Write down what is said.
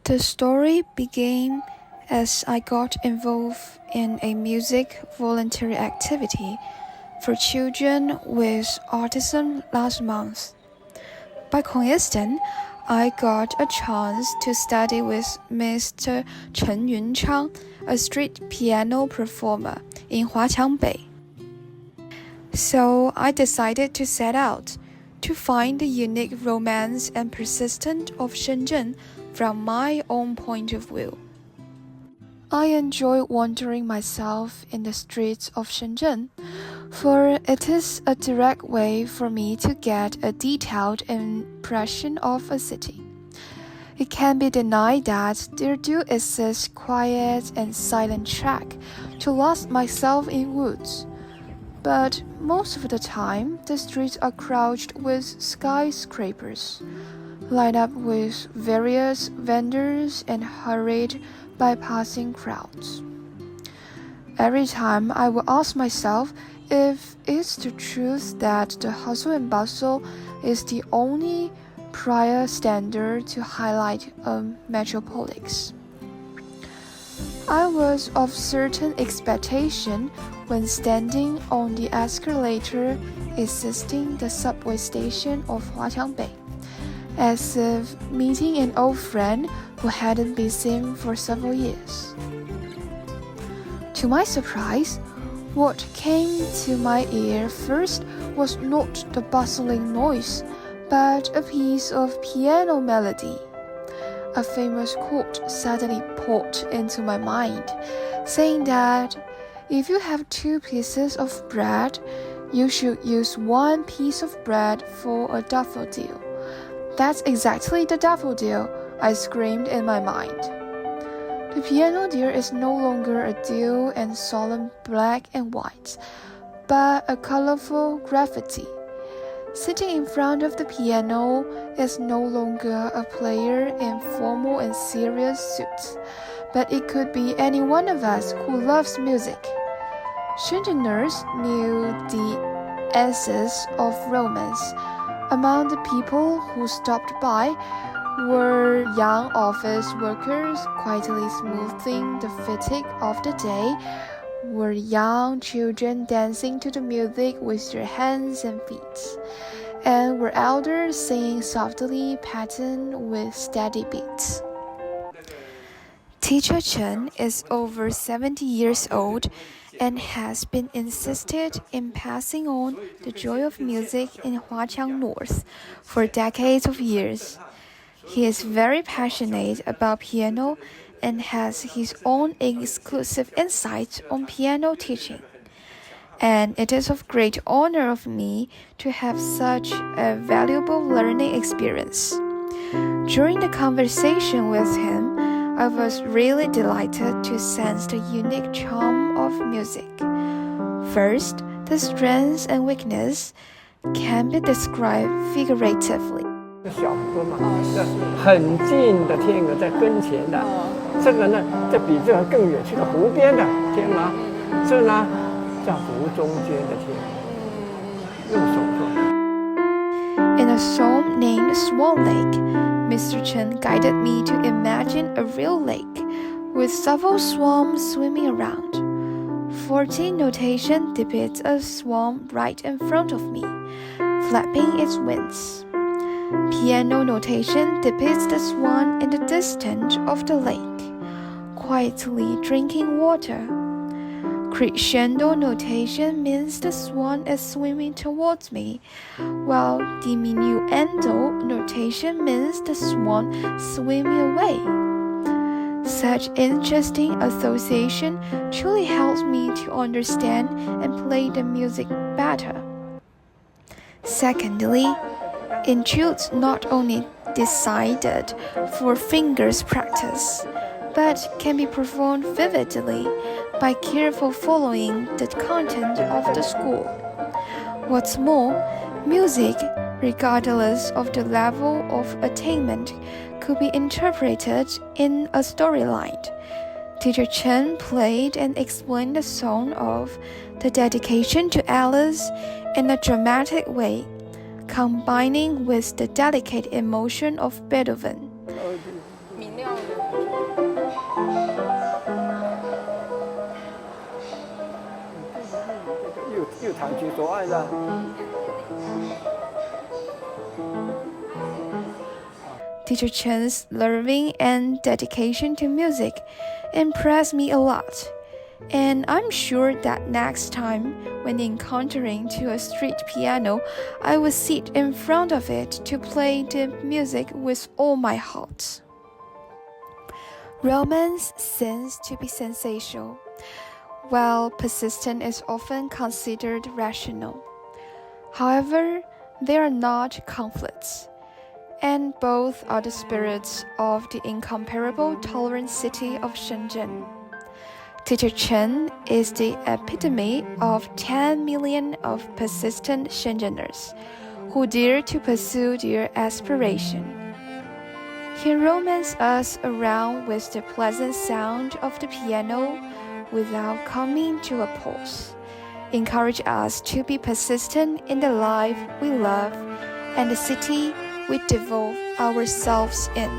The story began as I got involved in a music voluntary activity for children with autism last month. By coincidence, I got a chance to study with Mr. Chen Yunchang, a street piano performer in Xuanjing. So I decided to set out to find the unique romance and persistence of Shenzhen from my own point of view. I enjoy wandering myself in the streets of Shenzhen, for it is a direct way for me to get a detailed impression of a city. It can't be denied that there do exist quiet and silent tracks to lost myself in woods, but most of the time the streets are crowded with skyscrapers, lined up with various vendors and hurried by passing crowds. Every time I will ask myself if it's the truth that the hustle and bustle is the only prior standard to highlight a metropolis. I was of certain expectation when standing on the escalator exiting the subway station of Xuanjing, as if meeting an old friend who hadn't been seen for several years. To my surprise, what came to my ear first was not the bustling noise, but a piece of piano melody. A famous quote suddenly popped into my mind, saying that if you have 2 pieces of bread, you should use 1 piece of bread for a daffodil. That's exactly the daffodil, I screamed in my mind. The piano dear is no longer a dull and solemn black and white, but a colorful graffiti. Sitting in front of the piano is no longer a player in formal and serious suits, but it could be any one of us who loves music. Shenzheners knew the essence of romance. Among the people who stopped by were young office workers quietly smoothing the fatigue of the day, were young children dancing to the music with their hands and feet, and were elders singing softly pattern with steady beats. Teacher Chen is over 70 years old and has been insisted in passing on the joy of music in Huaqiang North for decades of years. He is very passionate about piano and has his own exclusive insights on piano teaching. And it is of great honor of me to have such a valuable learning experience. During the conversation with him, I was really delighted to sense the unique charm of music. First, the strength and weakness can be described figuratively. 小河嘛，很近的天鹅在跟前的，这个呢，这比这个更远去的湖边的天鹅，这呢叫湖中间的天鹅，用手做。In a song named Swan Lake, Mr. Chen guided me to imagine a real lake with several swans swimming around. 14 notation depicts a swan right in front of me, flapping its wings. Piano notation depicts the swan in the distance of the lake, quietly drinking water. Crescendo notation means the swan is swimming towards me, while diminuendo notation means the swan swimming away. Such interesting association truly helps me to understand and play the music better. Secondly, etudes not only decided for fingers practice, but can be performed vividly by careful following the content of the school. What's more, music, regardless of the level of attainment, could be interpreted in a storyline. Teacher Chen played and explained the song of the dedication to Alice in a dramatic way, combining with the delicate emotion of Beethoven. 弹其所爱的。Teacher Chen's learning and dedication to music impressed me a lot, and I'm sure that next time, when encountering to a street piano, I will sit in front of it to play the music with all my heart. Romance seems to be sensational, while persistent is often considered rational. However, they are not conflicts, and both are the spirits of the incomparable tolerant city of Shenzhen. Teacher Chen is the epitome of 10 million of persistent Shenzheners who dare to pursue their aspiration. He romances us around with the pleasant sound of the piano without coming to a pause, encourage us to be persistent in the life we love and the city we devote ourselves in.